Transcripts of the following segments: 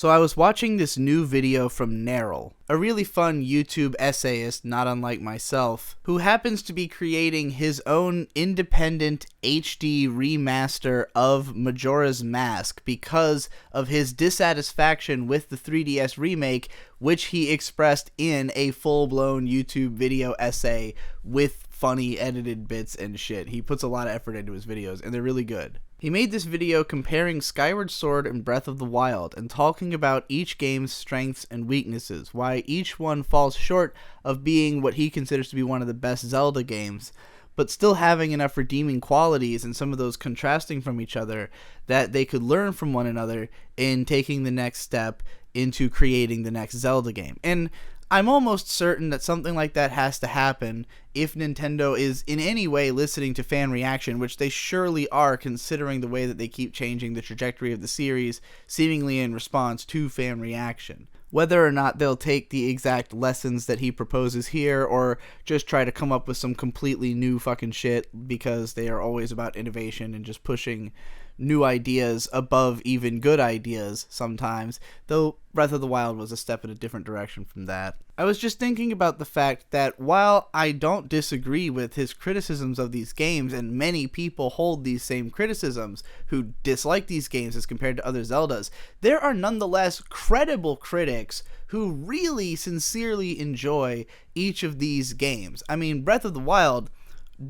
So I was watching this new video from Neryl, a really fun YouTube essayist not unlike myself, who happens to be creating his own independent HD remaster of Majora's Mask because of his dissatisfaction with the 3DS remake, which he expressed in a full-blown YouTube video essay with funny edited bits and shit. He puts a lot of effort into his videos, and they're really good. He made this video comparing Skyward Sword and Breath of the Wild and talking about each game's strengths and weaknesses, why each one falls short of being what he considers to be one of the best Zelda games, but still having enough redeeming qualities and some of those contrasting from each other that they could learn from one another in taking the next step into creating the next Zelda game. And I'm almost certain that something like that has to happen if Nintendo is in any way listening to fan reaction, which they surely are considering the way that they keep changing the trajectory of the series, seemingly in response to fan reaction. Whether or not they'll take the exact lessons that he proposes here or just try to come up with some completely new fucking shit because they are always about innovation and just pushing new ideas above even good ideas sometimes, though Breath of the Wild was a step in a different direction from that. I was just thinking about the fact that while I don't disagree with his criticisms of these games, and many people hold these same criticisms who dislike these games as compared to other Zeldas, there are nonetheless credible critics who really sincerely enjoy each of these games. I mean, Breath of the Wild,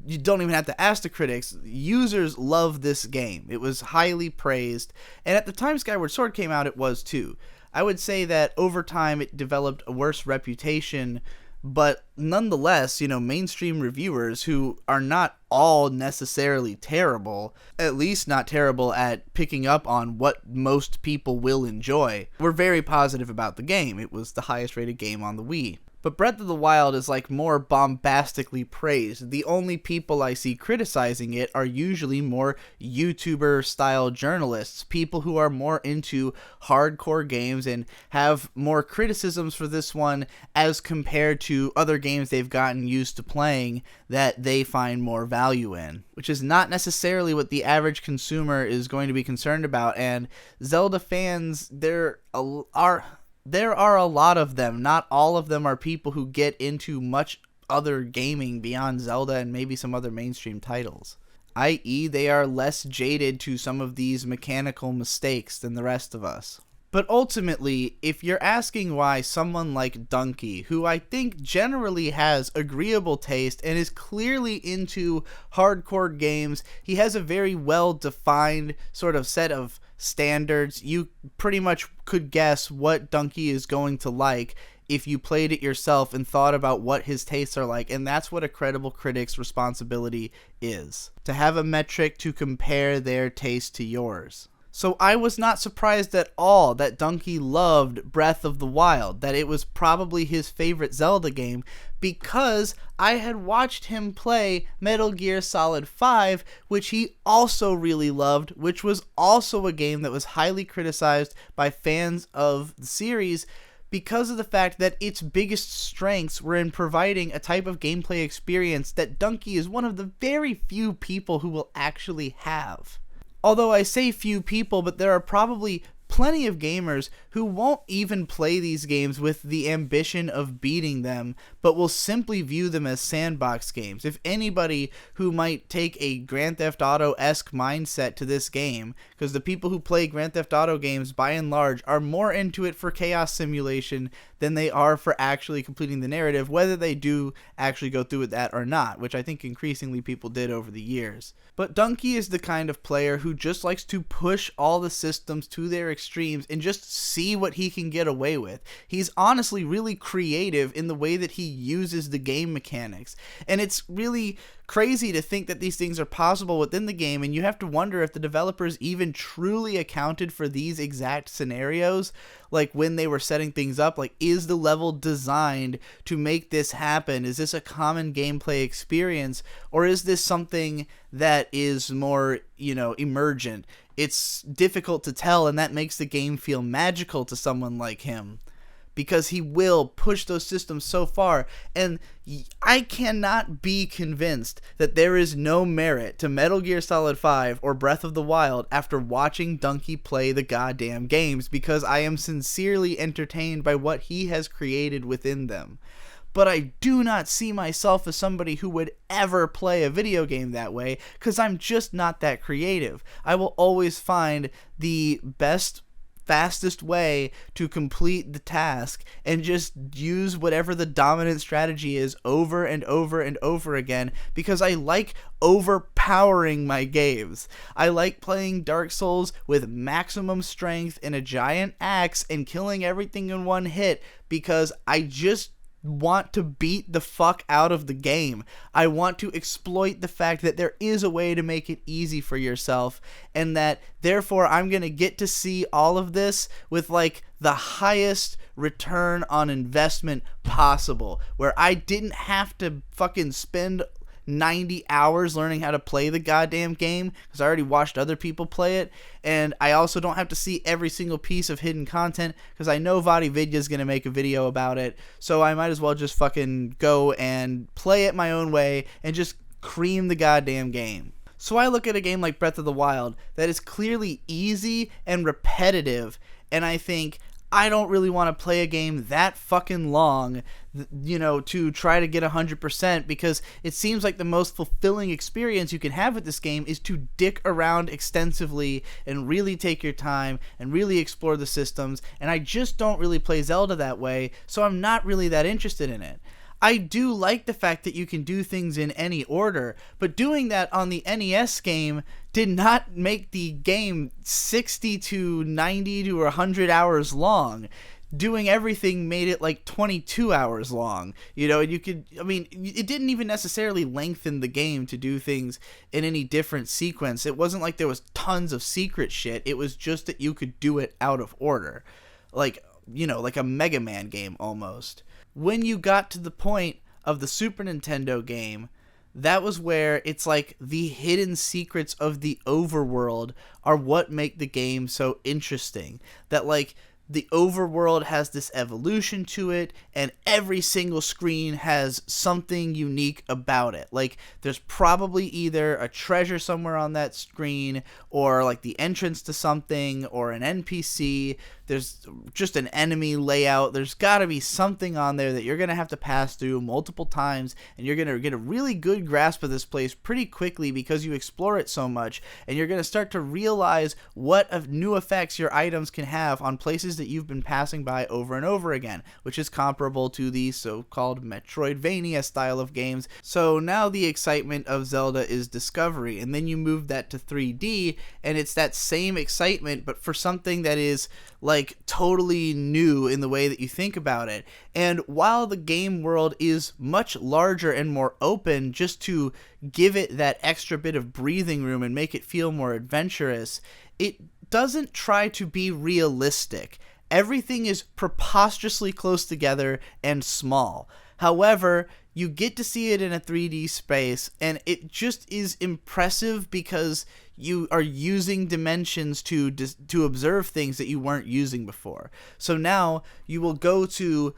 you don't even have to ask the critics. Users love this game. It was highly praised, and at the time Skyward Sword came out, it was too. I would say that over time it developed a worse reputation, but nonetheless, mainstream reviewers who are not all necessarily terrible, at least not terrible at picking up on what most people will enjoy, were very positive about the game. It was the highest rated game on the Wii. But Breath of the Wild is more bombastically praised. The only people I see criticizing it are usually more YouTuber-style journalists, people who are more into hardcore games and have more criticisms for this one as compared to other games they've gotten used to playing that they find more value in, which is not necessarily what the average consumer is going to be concerned about. And Zelda fans, there are a lot of them. Not all of them are people who get into much other gaming beyond Zelda and maybe some other mainstream titles, i.e. they are less jaded to some of these mechanical mistakes than the rest of us. But ultimately, if you're asking why someone like Dunkey, who I think generally has agreeable taste and is clearly into hardcore games, he has a very well-defined sort of set of standards. You pretty much could guess what Dunkey is going to like if you played it yourself and thought about what his tastes are like, and that's what a credible critic's responsibility is, to have a metric to compare their taste to yours. So I was not surprised at all that Dunkey loved Breath of the Wild, that it was probably his favorite Zelda game, because I had watched him play Metal Gear Solid 5, which he also really loved, which was also a game that was highly criticized by fans of the series because of the fact that its biggest strengths were in providing a type of gameplay experience that Dunkey is one of the very few people who will actually have. Although I say few people, but there are probably plenty of gamers who won't even play these games with the ambition of beating them, but will simply view them as sandbox games. If anybody who might take a Grand Theft Auto-esque mindset to this game, because the people who play Grand Theft Auto games by and large are more into it for chaos simulation than they are for actually completing the narrative, whether they do actually go through with that or not, which I think increasingly people did over the years. But Dunkey is the kind of player who just likes to push all the systems to their extremes and just see what he can get away with. He's honestly really creative in the way that he uses the game mechanics, and it's really crazy to think that these things are possible within the game, and you have to wonder if the developers even truly accounted for these exact scenarios, when they were setting things up. Is the level designed to make this happen? Is this a common gameplay experience, or is this something that is more, emergent? It's difficult to tell, and that makes the game feel magical to someone like him. because he will push those systems so far. And I cannot be convinced that there is no merit to Metal Gear Solid 5 or Breath of the Wild after watching Dunkey play the goddamn games, because I am sincerely entertained by what he has created within them. But I do not see myself as somebody who would ever play a video game that way, because I'm just not that creative. I will always find the best, fastest way to complete the task and just use whatever the dominant strategy is over and over and over again, because I like overpowering my games. I like playing Dark Souls with maximum strength and a giant axe and killing everything in one hit, because I just want to beat the fuck out of the game. I want to exploit the fact that there is a way to make it easy for yourself, and that therefore I'm going to get to see all of this with like the highest return on investment possible, where I didn't have to fucking spend 90 hours learning how to play the goddamn game, because I already watched other people play it, and I also don't have to see every single piece of hidden content, because I know VodiVidya is going to make a video about it, so I might as well just fucking go and play it my own way and just cream the goddamn game. So I look at a game like Breath of the Wild that is clearly easy and repetitive, and I think, I don't really want to play a game that fucking long, you know, to try to get 100%, because it seems like the most fulfilling experience you can have with this game is to dick around extensively and really take your time and really explore the systems, and I just don't really play Zelda that way, so I'm not really that interested in it. I do like the fact that you can do things in any order, but doing that on the NES game did not make the game 60 to 90 to 100 hours long. Doing everything made it like 22 hours long, you know, and you could, I mean, it didn't even necessarily lengthen the game to do things in any different sequence. It wasn't like there was tons of secret shit. It was just that you could do it out of order. Like, you know, like a Mega Man game almost. When you got to the point of the Super Nintendo game, that was where it's like the hidden secrets of the overworld are what make the game so interesting. That like the overworld has this evolution to it, and every single screen has something unique about it. Like, there's probably either a treasure somewhere on that screen, or like the entrance to something, or an NPC. There's just an enemy layout. There's got to be something on there that you're going to have to pass through multiple times, and you're going to get a really good grasp of this place pretty quickly because you explore it so much, and you're going to start to realize what new effects your items can have on places that you've been passing by over and over again, which is comparable to the so-called Metroidvania style of games. So now the excitement of Zelda is discovery, and then you move that to 3D, and it's that same excitement, but for something that is like totally new in the way that you think about it. And while the game world is much larger and more open, just to give it that extra bit of breathing room and make it feel more adventurous, it doesn't try to be realistic. Everything is preposterously close together and small. However, you get to see it in a 3D space, and it just is impressive because you are using dimensions to observe things that you weren't using before. So now you will go to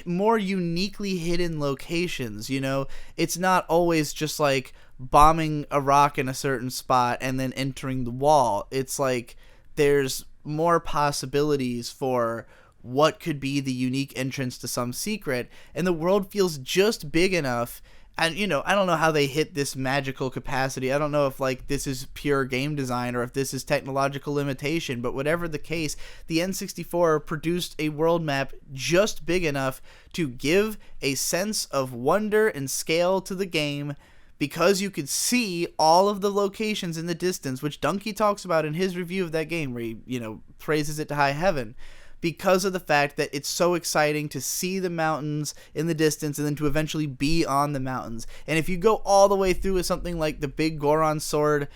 more uniquely hidden locations, you know? It's not always just like bombing a rock in a certain spot and then entering the wall. It's like there's more possibilities for what could be the unique entrance to some secret, and the world feels just big enough. And, you know, I don't know how they hit this magical capacity. I don't know if, like, this is pure game design or if this is technological limitation, but whatever the case, the N64 produced a world map just big enough to give a sense of wonder and scale to the game, because you could see all of the locations in the distance, which Dunkey talks about in his review of that game, where he, you know, praises it to high heaven, because of the fact that it's so exciting to see the mountains in the distance and then to eventually be on the mountains. And if you go all the way through with something like the big Goron sword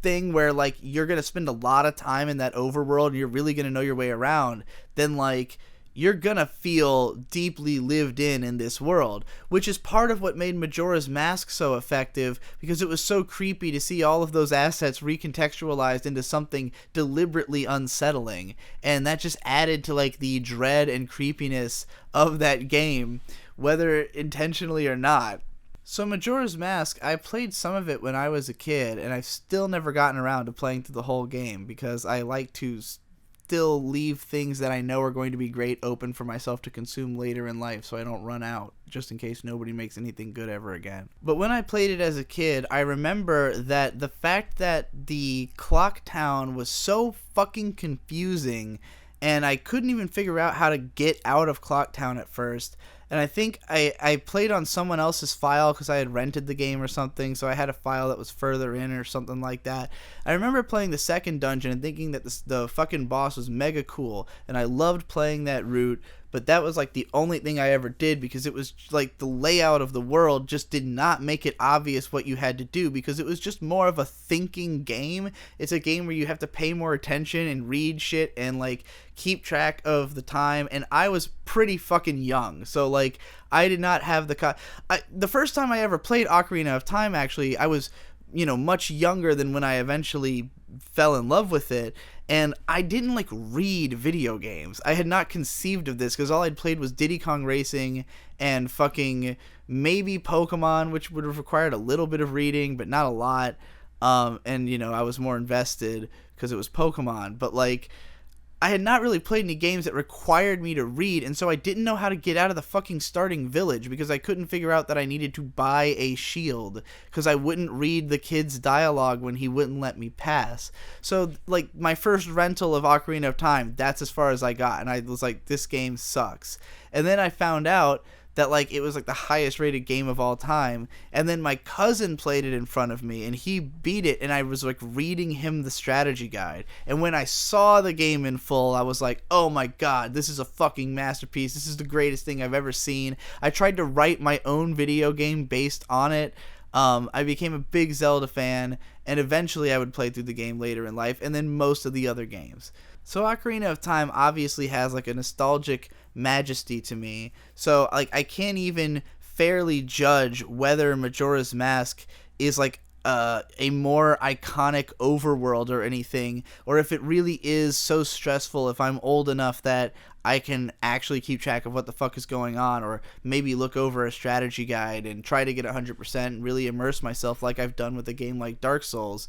thing, where like you're going to spend a lot of time in that overworld and you're really going to know your way around, then like you're gonna feel deeply lived in this world, which is part of what made Majora's Mask so effective, because it was so creepy to see all of those assets recontextualized into something deliberately unsettling, and that just added to like the dread and creepiness of that game, whether intentionally or not. So Majora's Mask, I played some of it when I was a kid, and I've still never gotten around to playing through the whole game, because I like to still leave things that I know are going to be great open for myself to consume later in life, so I don't run out, just in case nobody makes anything good ever again. But when I played it as a kid, I remember that the fact that the Clock Town was so fucking confusing, and I couldn't even figure out how to get out of Clock Town at first. And I think I played on someone else's file because I had rented the game or something, so I had a file that was further in or something like that. I remember playing the second dungeon and thinking that the fucking boss was mega cool, and I loved playing that route, but that was like the only thing I ever did, because it was like the layout of the world just did not make it obvious what you had to do, because it was just more of a thinking game. It's a game where you have to pay more attention and read shit and like keep track of the time, and I was pretty fucking young, so like I did not have the first time I ever played Ocarina of Time, actually, I was, you know, much younger than when I eventually fell in love with it, and I didn't like read video games. I had not conceived of this, because all I'd played was Diddy Kong Racing and fucking maybe Pokemon, which would have required a little bit of reading but not a lot, and you know, I was more invested because it was Pokemon, but like I had not really played any games that required me to read, and so I didn't know how to get out of the fucking starting village, because I couldn't figure out that I needed to buy a shield, because I wouldn't read the kid's dialogue when he wouldn't let me pass. So, like, my first rental of Ocarina of Time, that's as far as I got, and I was like, this game sucks. And then I found out that like it was like the highest rated game of all time, and then my cousin played it in front of me and he beat it, and I was like reading him the strategy guide, and when I saw the game in full, I was like, oh my god, this is a fucking masterpiece, this is the greatest thing I've ever seen. I tried to write my own video game based on it. I became a big Zelda fan, and eventually I would play through the game later in life, and then most of the other games. So Ocarina of Time obviously has like a nostalgic majesty to me, so like I can't even fairly judge whether Majora's Mask is like a more iconic overworld or anything, or if it really is so stressful if I'm old enough that I can actually keep track of what the fuck is going on, or maybe look over a strategy guide and try to get 100% and really immerse myself like I've done with a game like Dark Souls.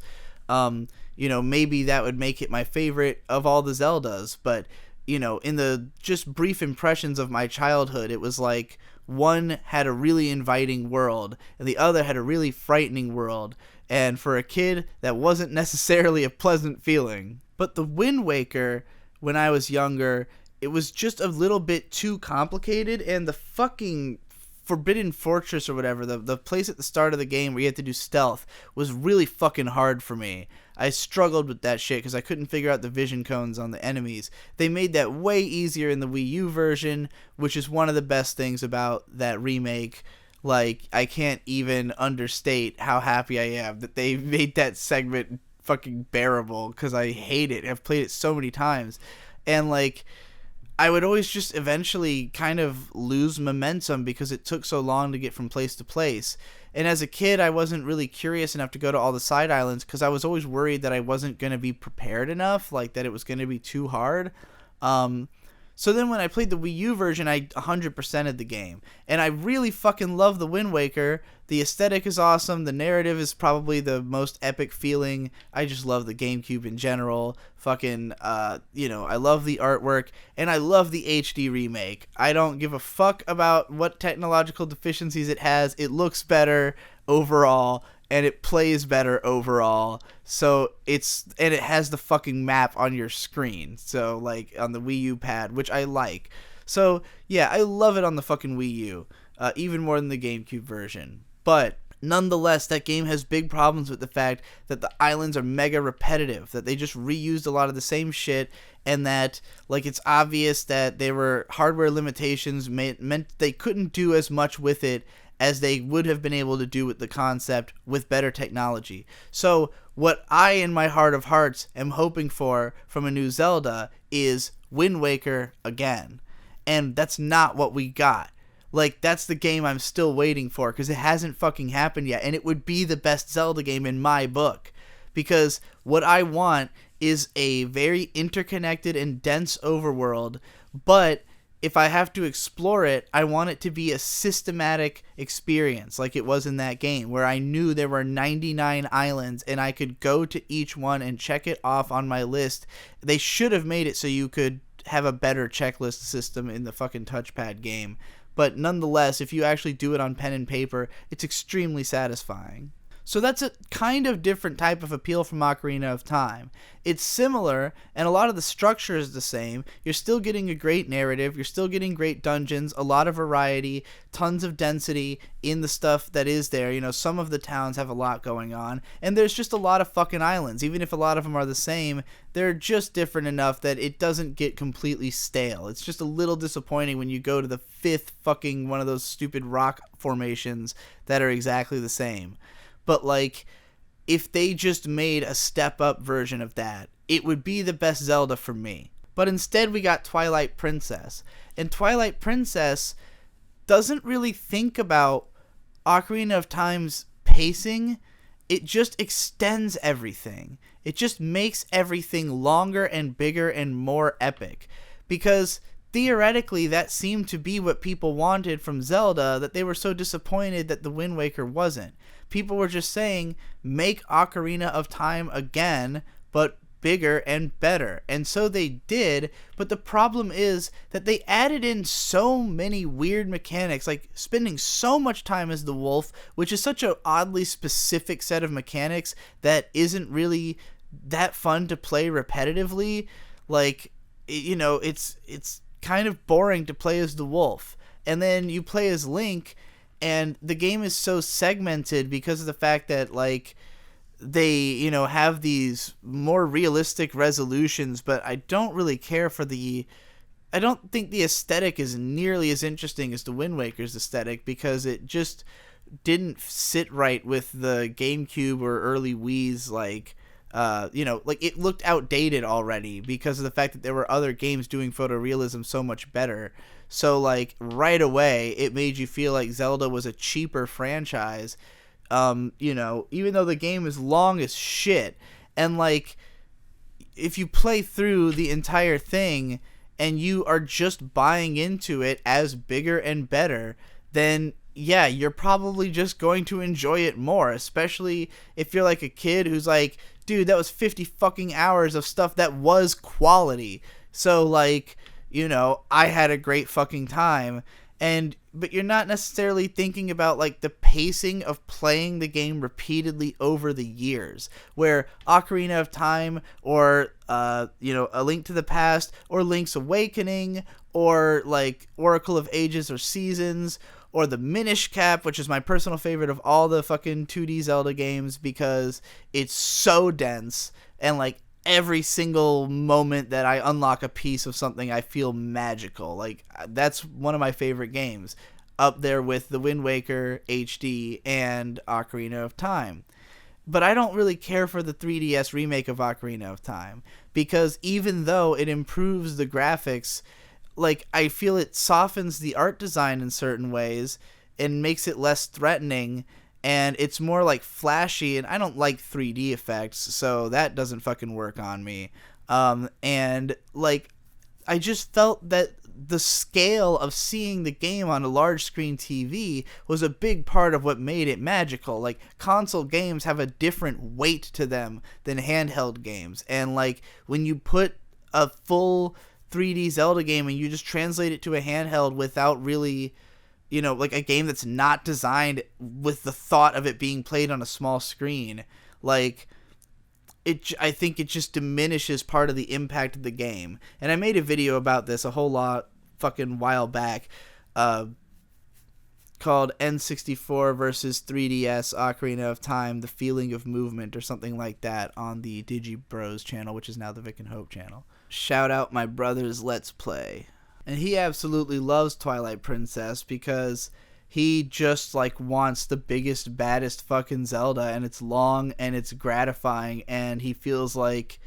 You know, maybe that would make it my favorite of all the Zeldas, but, you know, in the just brief impressions of my childhood, it was like one had a really inviting world and the other had a really frightening world, and for a kid, that wasn't necessarily a pleasant feeling. But the Wind Waker, when I was younger, it was just a little bit too complicated, and the fucking Forbidden Fortress or whatever, the place at the start of the game where you had to do stealth, was really fucking hard for me. I struggled with that shit because I couldn't figure out the vision cones on the enemies. They made that way easier in the Wii U version, which is one of the best things about that remake. Like, I can't even understate how happy I am that they made that segment fucking bearable, because I hate it. I've played it so many times. And, like, I would always just eventually kind of lose momentum because it took so long to get from place to place. And as a kid, I wasn't really curious enough to go to all the side islands because I was always worried that I wasn't going to be prepared enough, like that it was going to be too hard. So then when I played the Wii U version, I 100%ed the game. And I really fucking love the Wind Waker. The aesthetic is awesome. The narrative is probably the most epic feeling. I just love the GameCube in general. Fucking, you know, I love the artwork. And I love the HD remake. I don't give a fuck about what technological deficiencies it has. It looks better overall. And it plays better overall. So it has the fucking map on your screen. So like on the Wii U pad, which I like. So yeah, I love it on the fucking Wii U, even more than the GameCube version. But nonetheless, that game has big problems with the fact that the islands are mega repetitive, that they just reused a lot of the same shit, and that like it's obvious that there were hardware limitations meant they couldn't do as much with it as they would have been able to do with the concept with better technology. So what I, in my heart of hearts, am hoping for from a new Zelda is Wind Waker again. And that's not what we got. Like, that's the game I'm still waiting for, because it hasn't fucking happened yet. And it would be the best Zelda game in my book. Because what I want is a very interconnected and dense overworld, but if I have to explore it, I want it to be a systematic experience like it was in that game, where I knew there were 99 islands and I could go to each one and check it off on my list. They should have made it so you could have a better checklist system in the fucking touchpad game. But nonetheless, if you actually do it on pen and paper, it's extremely satisfying. So that's a kind of different type of appeal from Ocarina of Time. It's similar, and a lot of the structure is the same. You're still getting a great narrative, you're still getting great dungeons, a lot of variety, tons of density in the stuff that is there. You know, some of the towns have a lot going on, and there's just a lot of fucking islands. Even if a lot of them are the same, they're just different enough that it doesn't get completely stale. It's just a little disappointing when you go to the 5th fucking one of those stupid rock formations that are exactly the same. But, like, if they just made a step-up version of that, it would be the best Zelda for me. But instead we got Twilight Princess. And Twilight Princess doesn't really think about Ocarina of Time's pacing. It just extends everything. It just makes everything longer and bigger and more epic. Because theoretically, that seemed to be what people wanted from Zelda, that they were so disappointed that the Wind Waker wasn't. People were just saying, make Ocarina of Time again, but bigger and better. And so they did, but the problem is that they added in so many weird mechanics, like spending so much time as the wolf, which is such an oddly specific set of mechanics that isn't really that fun to play repetitively. Like, you know, it's kind of boring to play as the wolf. And then you play as Link, and the game is so segmented because of the fact that, like, they, you know, have these more realistic resolutions, but I don't really care for I don't think the aesthetic is nearly as interesting as the Wind Waker's aesthetic, because it just didn't sit right with the GameCube or early Wii's, like, you know, like, it looked outdated already because of the fact that there were other games doing photorealism so much better. So, like, right away, it made you feel like Zelda was a cheaper franchise, you know, even though the game is long as shit. And, like, if you play through the entire thing and you are just buying into it as bigger and better, then yeah, you're probably just going to enjoy it more, especially if you're like a kid who's like, dude, that was 50 fucking hours of stuff that was quality. So, like, you know, I had a great fucking time. But you're not necessarily thinking about, like, the pacing of playing the game repeatedly over the years, where Ocarina of Time or, you know, A Link to the Past or Link's Awakening or, like, Oracle of Ages or Seasons or the Minish Cap, which is my personal favorite of all the fucking 2D Zelda games because it's so dense, and, like, every single moment that I unlock a piece of something, I feel magical. Like, that's one of my favorite games, up there with the Wind Waker HD and Ocarina of Time. But I don't really care for the 3DS remake of Ocarina of Time, because even though it improves the graphics, like, I feel it softens the art design in certain ways and makes it less threatening, and it's more, like, flashy, and I don't like 3D effects, so that doesn't fucking work on me. And, like, I just felt that the scale of seeing the game on a large screen TV was a big part of what made it magical. Like, console games have a different weight to them than handheld games, and, like, when you put a full 3D Zelda game and you just translate it to a handheld without really, you know, like, a game that's not designed with the thought of it being played on a small screen, like, I think it just diminishes part of the impact of the game. And I made a video about this a whole lot fucking while back, called N64 versus 3DS Ocarina of Time, The Feeling of Movement, or something like that, on the DigiBros channel, which is now the Vic and Hope channel. Shout out my brother's Let's Play. And he absolutely loves Twilight Princess because he just, like, wants the biggest, baddest fucking Zelda, and it's long and it's gratifying, and he feels like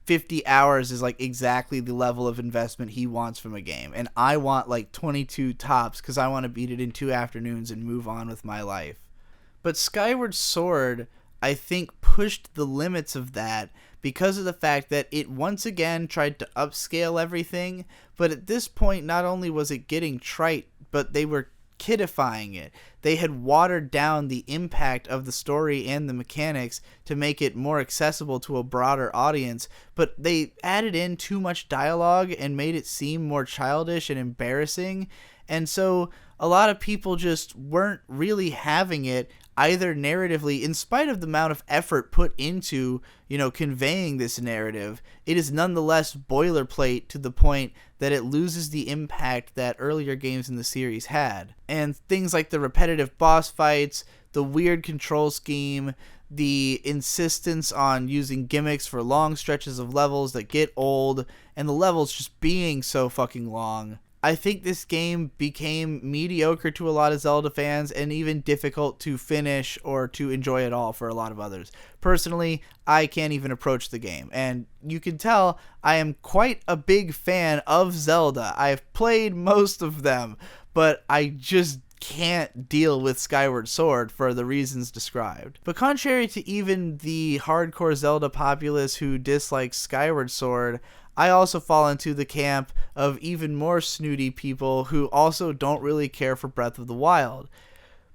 50 hours is like exactly the level of investment he wants from a game. And I want like 22 tops because I want to beat it in 2 afternoons and move on with my life. But Skyward Sword, I think, pushed the limits of that because of the fact that it once again tried to upscale everything. But at this point, not only was it getting trite, but they were kidifying it. They had watered down the impact of the story and the mechanics to make it more accessible to a broader audience, but they added in too much dialogue and made it seem more childish and embarrassing. And so a lot of people just weren't really having it either narratively. In spite of the amount of effort put into, conveying this narrative, it is nonetheless boilerplate to the point that it loses the impact that earlier games in the series had. And things like the repetitive boss fights, the weird control scheme, the insistence on using gimmicks for long stretches of levels that get old, and the levels just being so fucking long. I think this game became mediocre to a lot of Zelda fans and even difficult to finish or to enjoy at all for a lot of others. Personally, I can't even approach the game, and you can tell I am quite a big fan of Zelda. I've played most of them, but I just can't deal with Skyward Sword for the reasons described. But contrary to even the hardcore Zelda populace who dislike Skyward Sword, I also fall into the camp of even more snooty people who also don't really care for Breath of the Wild.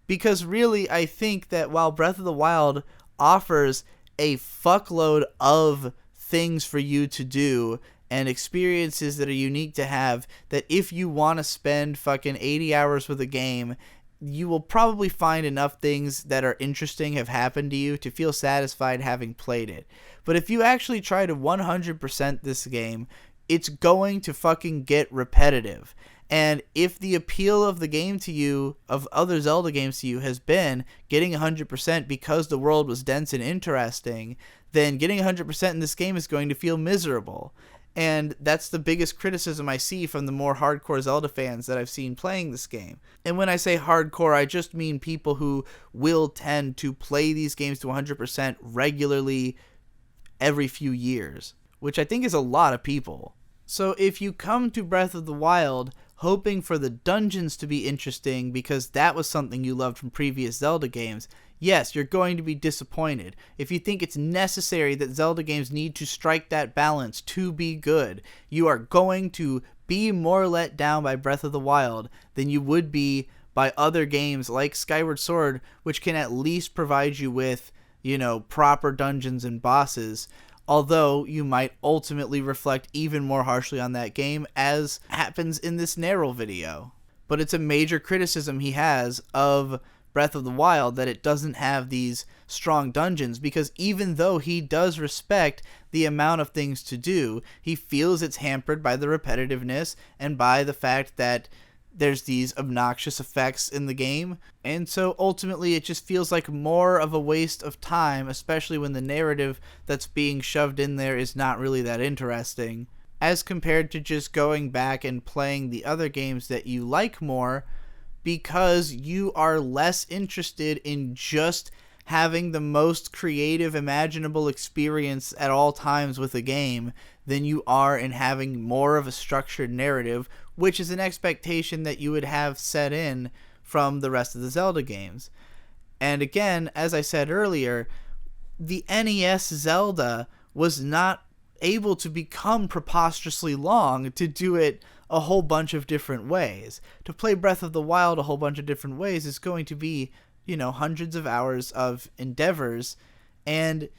Because really, I think that while Breath of the Wild offers a fuckload of things for you to do and experiences that are unique to have, that if you want to spend fucking 80 hours with a game, you will probably find enough things that are interesting have happened to you to feel satisfied having played it. But if you actually try to 100% this game, it's going to fucking get repetitive. And if the appeal of the game to you, of other Zelda games to you, has been getting 100% because the world was dense and interesting, then getting 100% in this game is going to feel miserable. And that's the biggest criticism I see from the more hardcore Zelda fans that I've seen playing this game. And when I say hardcore, I just mean people who will tend to play these games to 100% regularly every few years, which I think is a lot of people. So if you come to Breath of the Wild hoping for the dungeons to be interesting because that was something you loved from previous Zelda games, yes, you're going to be disappointed. If you think it's necessary that Zelda games need to strike that balance to be good, you are going to be more let down by Breath of the Wild than you would be by other games like Skyward Sword, which can at least provide you with, proper dungeons and bosses. Although you might ultimately reflect even more harshly on that game, as happens in this Narrow video. But it's a major criticism he has of Breath of the Wild that it doesn't have these strong dungeons, because even though he does respect the amount of things to do, he feels it's hampered by the repetitiveness and by the fact that there's these obnoxious effects in the game. And so ultimately it just feels like more of a waste of time, especially when the narrative that's being shoved in there is not really that interesting, as compared to just going back and playing the other games that you like more, because you are less interested in just having the most creative imaginable experience at all times with a game than you are in having more of a structured narrative, which is an expectation that you would have set in from the rest of the Zelda games. And again, as I said earlier, the NES Zelda was not able to become preposterously long to do it a whole bunch of different ways. To play Breath of the Wild a whole bunch of different ways is going to be, hundreds of hours of endeavors, and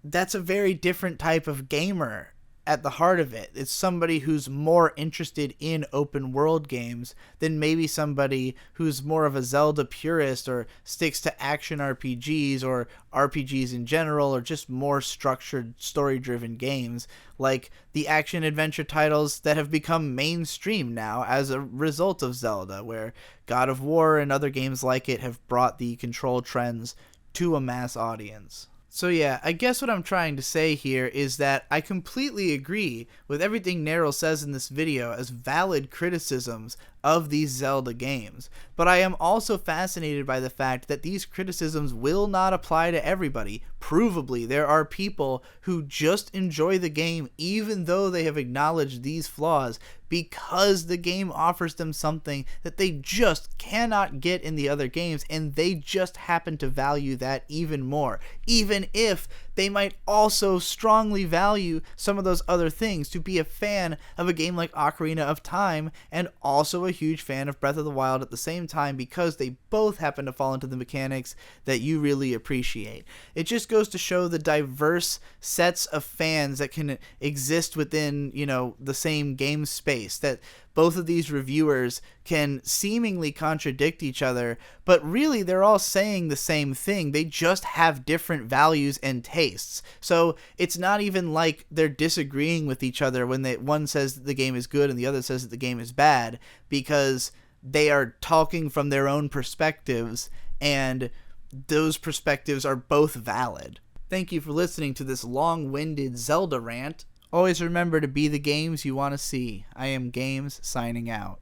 that's a very different type of gamer at the heart of it. It's somebody who's more interested in open world games than maybe somebody who's more of a Zelda purist or sticks to action RPGs or RPGs in general, or just more structured story driven games like the action adventure titles that have become mainstream now as a result of Zelda, where God of War and other games like it have brought the control trends to a mass audience. So yeah, I guess what I'm trying to say here is that I completely agree with everything Neryl says in this video as valid criticisms of these Zelda games, but I am also fascinated by the fact that these criticisms will not apply to everybody. Provably, there are people who just enjoy the game even though they have acknowledged these flaws because the game offers them something that they just cannot get in the other games, and they just happen to value that even more, even if they might also strongly value some of those other things. To be a fan of a game like Ocarina of Time and also a huge fan of Breath of the Wild at the same time, because they both happen to fall into the mechanics that you really appreciate. It just goes to show the diverse sets of fans that can exist within, the same game space, that both of these reviewers can seemingly contradict each other, but really they're all saying the same thing. They just have different values and tastes. So it's not even like they're disagreeing with each other when one says that the game is good and the other says that the game is bad, because they are talking from their own perspectives, and those perspectives are both valid. Thank you for listening to this long-winded Zelda rant. Always remember to be the games you want to see. I am Games, signing out.